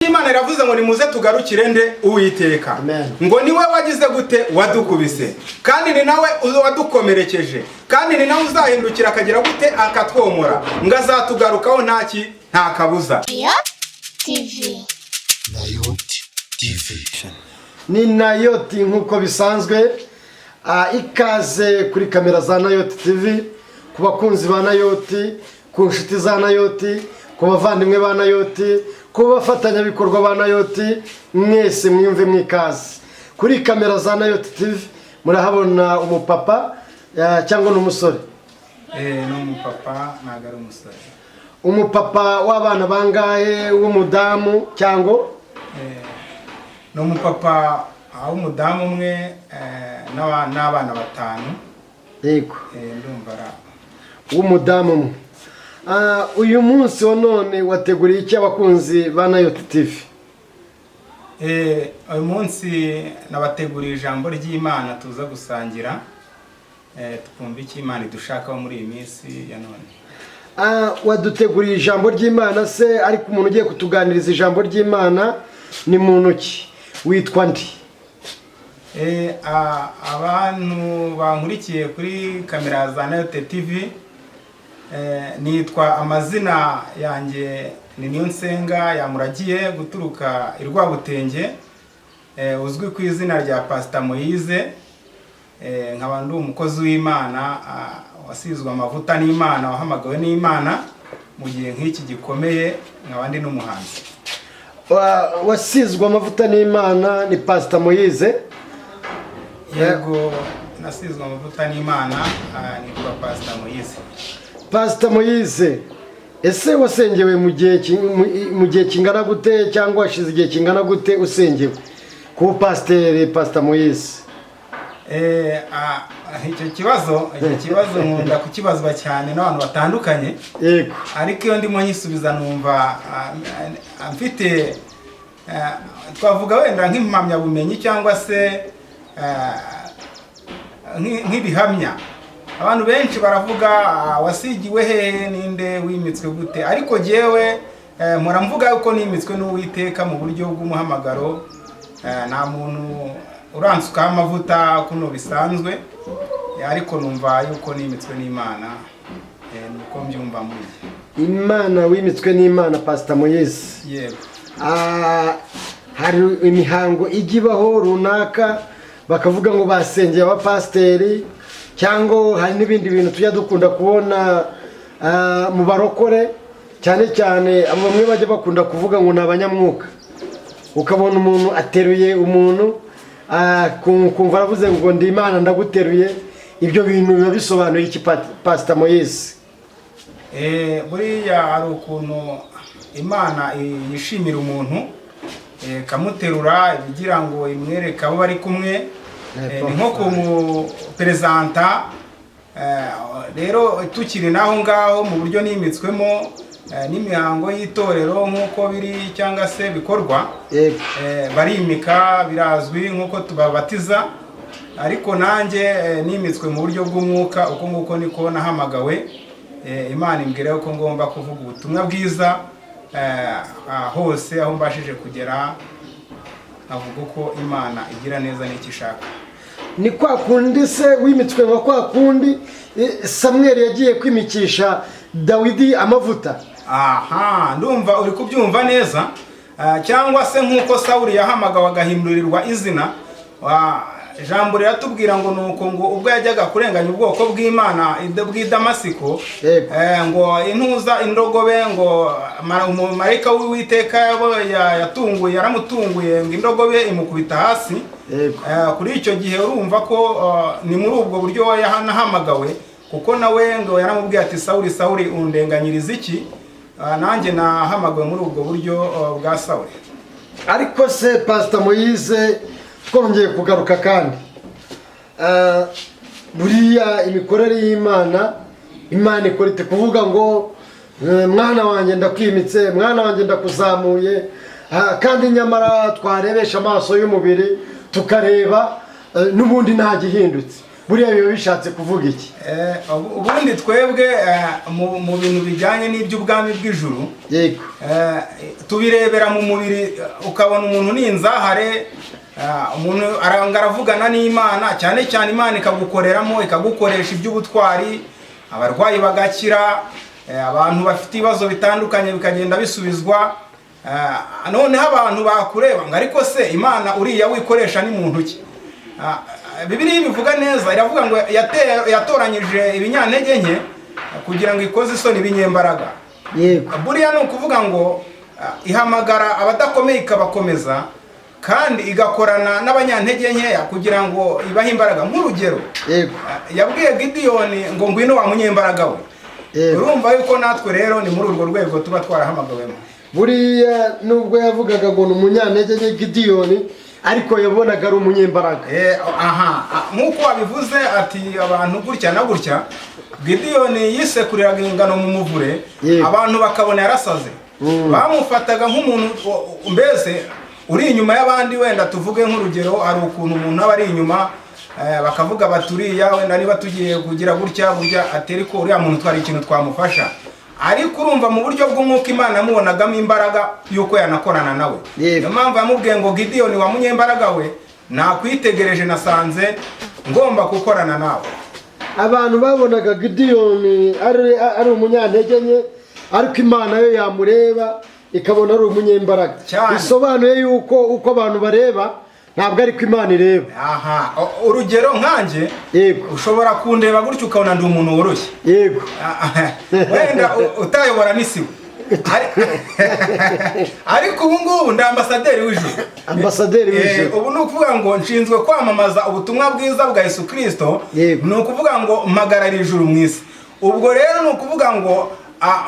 Imana iravuze ngo nimuze tugarukire nde Uwiteka. Ngo niwe wagize gute wadukubise. Kandi ni nawe wadukomerekeje. Kandi ni nawe uzahindukira akagira gute akatwomora. Ngazatugarukaho nta kabuza. Nayoti TV. Ni Nayoti nkuko bisanzwe. Ikaze kuri kamera za Nayoti TV, ku bakunzi ba Nayoti, ku nshuti za Nayoti, ku bavandimwe ba Nayoti, ku bafatanyabikorwa ba Nayoti, mwese mwiyumve mwikaze. Kuri kamera za Nayoti TV murahabona umupapa cyangwa n'umusore. N'umupapa ntago ari umusore. Umupapa w'abana bangahe, w'umudamu cyangwa n'umupapa w'umudamu umwe n'abana batanu. Yego. Ndumva ara w'umudamu umwe. Uyu munsi wa none wateguriye iki abakunzi ba Nayoti TV? Uyu munsi nabateguriye ijambo ry'Imana tuza gusangira, tukumva iki Imana idushakaho muri iyi minsi ya none. Waduteguriye ijambo ry'Imana se, ariko umuntu ugiye kutuganiriza ijambo ry'Imana ni muntu ki? Witwa ndi? Abantu bankurikiye kuri kamera za Nayoti TV, nitwa amazina yanjye ni Niyonsenga Yamuragiye guturuka i Rwabutenge, uzwi ku izina rya Pastor Moise. Nkaba ndi umukozi w'Imana wasizwe amavuta n'Imana, wahamagawe n'Imana mu gihe nk'iki gikomeye. Nkaba ndi n'umuhanzi. Wasizwe amavuta n'Imana ni Pastor Moise? Yego, nasizwe amavuta n'Imana, nitwa Pastor Moise. Pastor Moise, ese wasengewe mu gihe kingana gute, cyangwa washize igihe kingana gute usengewe ku Pastor Moise? Icyo kibazo nkunda kukibazwa cyane n'abantu batandukanye. Yego. Ariko iyo ndimo nyisubiza numva mfite twavuga wenda nk'impamyabumenyi cyangwa se nk'ibihamya. Abantu benshi baravuga wasigiwe hehe, ninde, wimitswe gute? Ariko jewe mpora mvuga uko nimitswe n'Uwiteka mu buryo bw'umuhamagaro. Nta muntu uransukaho amavuta kuno bisanzwe, ariko numva yuko nimitswe n'Imana, nuko mbyumva muri Imana. Wimitswe n'Imana Pastor Moise. Yego. Hari imihango igibaho runaka bakavuga ngo basengeye abapasteri, cyangwa hari n'ibindi bintu tujya dukunda kubona mu barokore, cyane cyane bamwe bajya bakunda kuvuga ngo ni abanyamwuka. Ukabona umuntu ateruye umuntu, kumva aravuze ngo ndi Imana ndaguteruye. Ibyo bintu biba bisobanuye iki Pastor Moise? Buriya hari ukuntu Imana yishimira umuntu, kamuterura ibigira ngo imwereke abo bari kumwe. Ni nko kumuperezanta. Rero tukiri naho ngaho mu buryo nimitswemo n'imihango y'itorero nk'uko biri cyangwa se bikorwa, barimika, birazwi nk'uko tubabatiza. Ariko nanjye nimitswe mu buryo bw'umwuka, uko nguko niko nahamagawe. Imana imbwira ko ngomba kuvuga ubutumwa bwiza hose aho mbashije kugera, avuga ko Imana igira neza n'icyo ishaka. Ni kwa kundi se wimitswe nka kwa kundi Samuel yagiye kwimikisha Dawidi amavuta? Aha, ndumva uri kubyumva neza. Cyangwa se nk'uko Sawuli yahamagawe agahindurirwa izina. Ijambo riratubwira ngo nuko ngo ubwo yajyaga kurenganya ubwoko bw'Imana bw'i Damasiko, ngo intuza indogobe, ngo marayika w'Uwiteka yaramutunguye ngo indogobe imukubita hasi. Kuri icyo gihe urumva ko ni muri ubwo buryo yanahamagawe, kuko nawe ngo yaramubwiye ati Sawuli, Sawuli undenganyiriza iki? Nanjye nahamagawe muri ubwo buryo bwa Sawuli. Ariko se Pastor Moise, twongeye kugaruka kandi buriya imikorere y'Imana, Imana ikora ite kuvuga ngo mwana wanjye ndakwimitse, mwana wanjye ndakuzamuye, kandi nyamara twarebesha amaso y'umubiri tukareba n'ubundi nta gihindutse? buriya biba bishatse kuvuga iki? ubundi twebwe mu bintu bijyanye n'iby'ubwami bw'ijuru, yego, tubirebera mu mubiri, ukabona umuntu ni inzahare, umuntu aravugana n'Imana, cyane cyane Imana ikagukoreramo, ikagukoresha iby'ubutwari, abarwayi bagakira, abantu bafite ibibazo bitandukanye bikagenda bisubizwa. Noneho abantu bakureba ngo ariko se Imana uriya wikoresha ni muntu ki? Bibiliya bivuga neza, iravuga ngo yatoranyije ibinyantege nke kugira ngo ikoze isoni ibinyembaraga. yego, buriya ni ukuvuga ngo ihamagara abadakomeye ikabakomeza, kandi igakorana n'abanyantege nkeya kugira ngo ibahe imbaraga. Nk'urugero, yego, yabwiye Gideyoni ngo ngwino wa munyembaraga we. urumva yuko natwe rero ni muri urwo rwego tuba twarahamagawemo. buriya nubwo yavugaga ngo ni umunyantege nke Gideyoni, ariko yabonaga ari umunyembaraga. Nk'uko wabivuze ati abantu gutya na gutya, Gideyoni yisekuriraga ingano mu muvure, abantu bakabona yarasaze. Bamufataga nk'umuntu mbese uri inyuma y'abandi. Wenda tuvuge nk'urugero, hari ukuntu umuntu aba ari inyuma, bakavuga baturiya wenda niba tugiye kugira gutya burya ateri ko uriya muntu twari ikintu twamufasha. Ariko urumva mu buryo bw'umwuka Imana yamubonagamo imbaraga yuko yanakorana nawe. Niyo mpamvu yamubwiye ngo Gideyoni wa munyembaraga we, nakwitegereje nasanze ngomba gukorana nawe. Abantu babonaga Gideyoni ari umunyantege nke, ariko Imana yo yamureba ikabona ari umunyembaraga. Bisobanuye yuko uko abantu bareba ntabwo ariko Imana ireba. Urugero nkanjye, ushobora kundeba gutyo ukabona ndi umuntu woroshye, yego, wenda utayobora n'isibo, ariko ubu ngubu ndi ambasaderi w'ijuru. Ambasaderi w'ijuru. Ubu ni ukuvuga ngo nshinzwe kwamamaza ubutumwa bwiza bwa Yesu Kristo. Ni ukuvuga ngo mpagarara ijuru mu isi. Ubwo rero ni ukuvuga ngo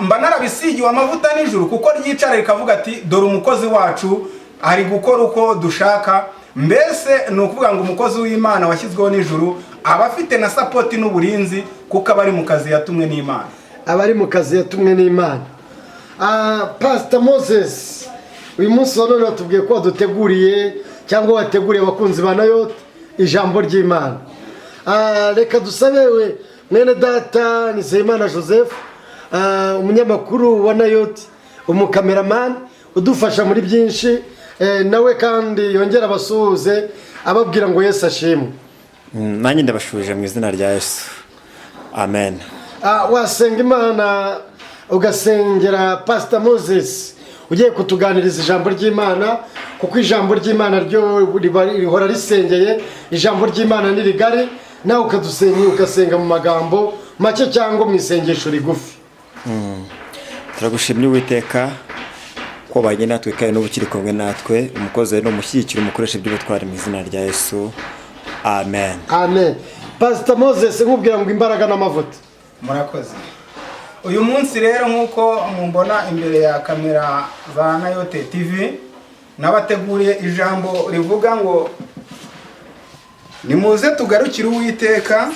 mba narabisigiwe amavuta n'ijuru, kuko ryicara rikavuga ati dore umukozi wacu ari gukora uko dushaka. Mbese ni ukuvuga ngo umukozi w'Imana washyizweho n'ijuru aba afite na sapoti n'uburinzi, kuko aba ari mu kazi yatumwe n'Imana. Aba ari mu kazi yatumwe n'Imana. Pastor Moses, uyu munsi wa none watubwiye ko waduteguriye cyangwa wateguriye abakunzi ba Nayote ijambo ry'Imana. Reka dusabe we mwene data Nizeyimana Joseph, umunyamakuru wa Nayote, umukameraman udufasha muri byinshi, nawe kandi yongera abasuhuze ababwira ngo Yesu ashimwe. Nanjye ndabashuje mu izina rya Yesu, amen. Wasenga Imana ugasengera Pastor Moses ugiye kutuganiriza ijambo ry'Imana, kuko ijambo ry'Imana ryo rihora risengeye. Ijambo ry'Imana ni rigari, nawe ukasenga mu magambo make cyangwa mu isengesho rigufi. Turagushimira Uwiteka ko bagenda natwe kandi n'ubukiri kumwe natwe, umukozi no mushyigikira umukoresha by'ubutwari mu izina rya Yesu, amen. Amen. Pastor Moses, nkubwira ngo imbaraga n'amavuta. Murakoze. Uyu munsi rero nk'uko mumbona imbere ya kamera za Nayote TV, nabateguriye ijambo rivuga ngo nimuze tugarukire Uwiteka,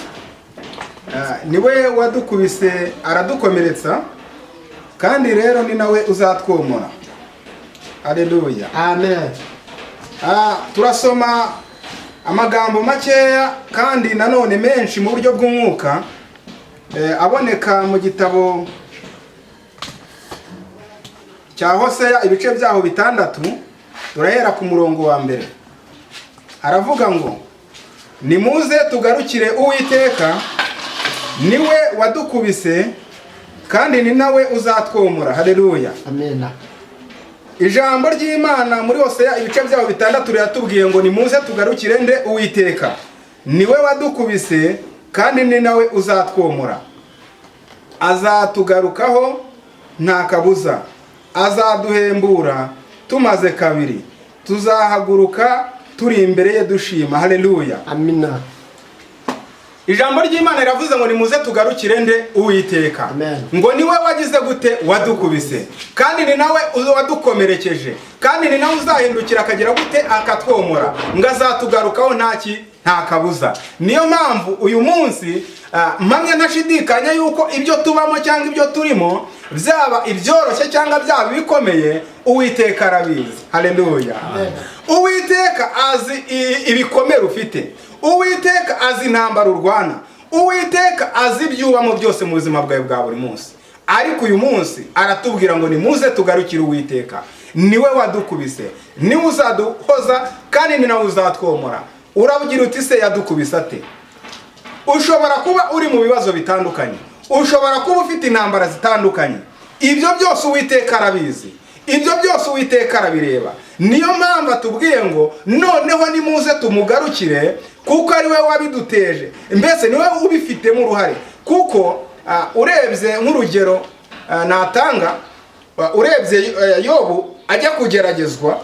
niwe wadukubise aradukomeretsa, kandi rero ni nawe uzatwomora. Haleluya. Amen. Turasoma amagambo makeya kandi nanone menshi mu buryo bw'umwuka, aboneka mu gitabo cya Hoseya ibice byaho 6. Turahera ku murongo wa mbere. Aravuga ngo nimuze tugarukire Uwiteka, niwe wadukubise kandi ni nawe uzatwomora. Haleluya. Amen. Ijambo ry'Imana muri Hoseya ibice byaho 6 riratubwiye ngo nimuze tugarukire nde? Uwiteka, niwe wadukubise kandi ni nawe uzatwomora. Azatugarukaho nta kabuza, azaduhembura tumaze kabiri, tuzahaguruka turi imbere ye dushima. Haleluya. Amina. Ijambo ry'Imana riravuze ngo nimuze tugarukire nde? Uwiteka. Amen. Ngo niwe wagize gute? Wadukubise, kandi ni nawe wadukomerekeje, kandi ni nawe uzahindukira akagira gute? Akatwomora. Ngo azatugarukaho nta kabuza. Niyo mpamvu uyu munsi mpamye ntashidikanya yuko ibyo tubamo cyangwa ibyo turimo, byaba ibyoroshye cyangwa byaba bikomeye, Uwiteka arabizi. Haleluya. Uwiteka azi ibikomere ufite. Uwiteka azi intambara urwana, Uwiteka azi ibyo ubamo byose mu buzima bwawe bwa buri munsi. Ariko uyu munsi aratubwira ngo nimuze tugarukire Uwiteka, niwe wadukubise, niwe uzaduhoza kandi ni nawe uzatwomora. Urabugira uti se yadukubise ate? Ushobora kuba uri mu bibazo bitandukanye, ushobora kuba ufite intambara zitandukanye. Ibyo byose Uwiteka arabizi, ibyo byose Uwiteka arabireba. Niyo mpamvu atubwiye ngo noneho nimuze tumugarukire kuko ari we wabiduteje, mbese niwe ubifitemo uruhare. Kuko urebye nk'urugero natanga, urebye Yobu ajya kugeragezwa,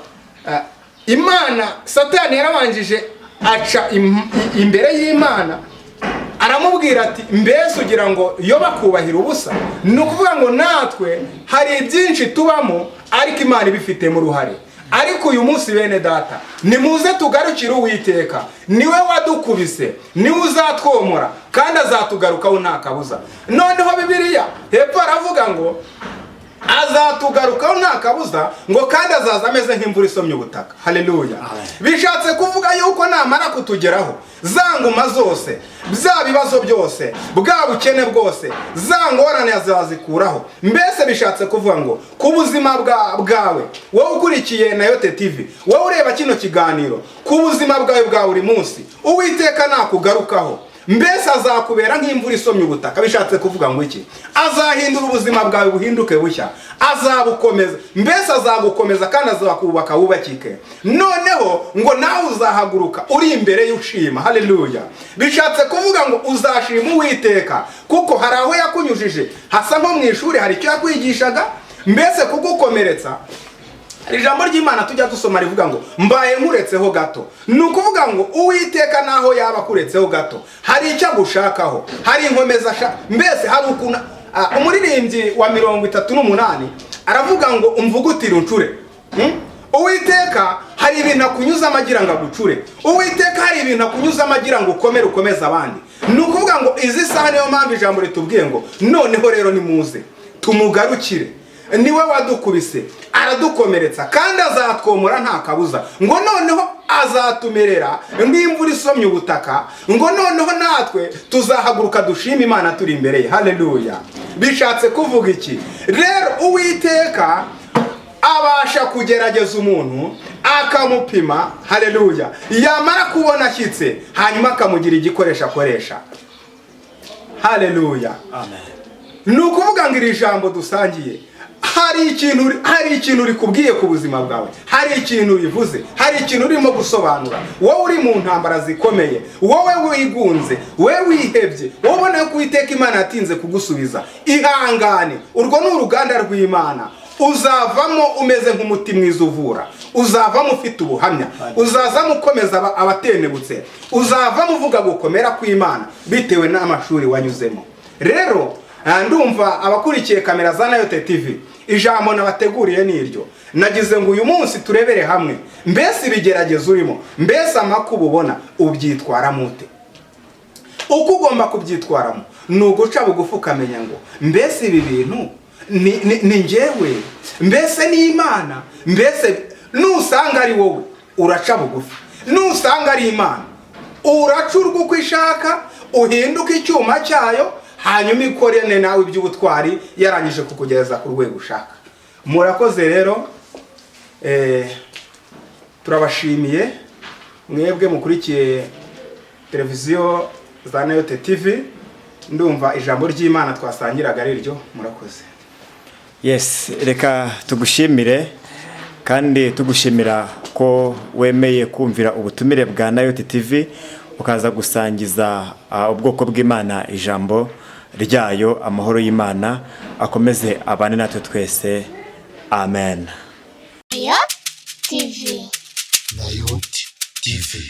Imana, Satani yarabanjije aca imbere y'Imana, aramubwira ati mbese ugira ngo Yobu akubahira ubusa? Ni ukuvuga ngo natwe hari byinshi tubamo ariko Imana ibifitemo uruhare. Ariko uyu munsi bene data, nimuze tugarukire Uwiteka, niwe wadukubise, niwe uzatwomora kandi azatugarukaho nta kabuza. Noneho Bibiliya hepfo aravuga ngo azatugarukaho nta kabuza, ngo kandi azaza ameze nk'imvura isomye ubutaka. Haleluya. Bishatse kuvuga yuko namara kutugeraho, za nguma zose, bya bibazo byose, bwa bukene bwose, za ngorane azazikuraho. Mbese bishatse kuvuga ngo ku buzima bwawe, wowe ukurikiye Nayote TV, wowe ureba kino kiganiro, ku buzima bwawe bwa buri munsi, Uwiteka nakugarukaho, mbese azakubera nk'imvura isomye ubutaka. Bishatse kuvuga ngo iki? Azahindura ubuzima bwawe buhinduke bushya, azabukomeza, mbese azagukomeza kandi azakubaka wubakike. Noneho ngo nawe uzahaguruka uri imbere y'ushima. Haleluya. Bishatse kuvuga ngo uzashima Uwiteka kuko hari aho yakunyujije, hasa nko mu ishuri hari icyo yakwigishaga, mbese kugukomeretsa. Ijambo ry'Imana tujya dusoma rivuga ngo mbaye nkuretseho gato. Ni ukuvuga ngo Uwiteka naho yaba akuretseho gato, hari icyo agushakaho, hari inkomeza mbese hari ukuntu. Umuririmbyi wa 38 aravuga ngo umvugutire uncure. Uwiteka hari ibintu akunyuza amagira ngo agucure. Uwiteka hari ibintu akunyuza amagira ngo ukomeze abandi. Ni ukuvuga ngo izi saha niyo mpamvu ijambo ritubwiye ngo noneho rero nimuze tumugarukire, niwe wadukubise, aradukomeretsa kandi azatwomora nta kabuza. Ngo noneho azatumerera nk'imvura isomye ubutaka, ngo noneho natwe tuzahaguruka dushima Imana turi imbere ye. Haleluya. Bishatse kuvuga iki? Rero Uwiteka abasha kugerageza umuntu akamupima. Haleluya. Yamara kubona ashyitse, hanyuma akamugira igikoresho akoresha. Haleluya. Amen. Ni ukuvuga ngo iri jambo dusangiye, hari ikintu rikubwiye ku buzima bwawe, hari ikintu rivuze, hari ikintu urimo gusobanura. Wowe uri mu ntambara zikomeye, wowe wigunze, wowe wihebye, wowe ubona ko Uwiteka Imana yatinze kugusubiza, ihangane. Urwo ni uruganda rw'Imana. Uzavamo umeze nk'umuti mwiza uvura, uzavamo ufite ubuhamya, uzazamo ukomeza abatenebutse, uzavamo uvuga gukomera kw'Imana bitewe n'amashuri wanyuzemo. Rero ndumva abakurikiye kamera za Nayote TV, ijambo nabateguriye niryo. Nagize ngo uyu munsi turebere hamwe, mbese ibigeragezo urimo, mbese amakuba ubona ubyitwaramo ute? Uko ugomba kubyitwaramo ni uguca bugufi ukamenya ngo mbese ibi bintu ni njyewe, mbese ni Imana. Mbese nusanga ari wowe uraca bugufi, nusanga ari Imana uracurwa uko ishaka, uhinduka icyuma cyayo, hanyuma ikorene nawe iby'ubutwari yarangije kukugeza ku rwego ushaka. Murakoze rero, turabashimiye mwebwe mukurikiye televiziyo za Nayote TV. Ndumva ijambo ry'Imana twasangiraga ari ryo. Murakoze. Yes, reka tugushimire kandi tugushimira ko wemeye kumvira ubutumire bwa Nayote TV ukaza gusangiza ubwoko bw'Imana ijambo ryayo. Amahoro y'Imana akomeze abane natwe twese. Amen. Nayote TV.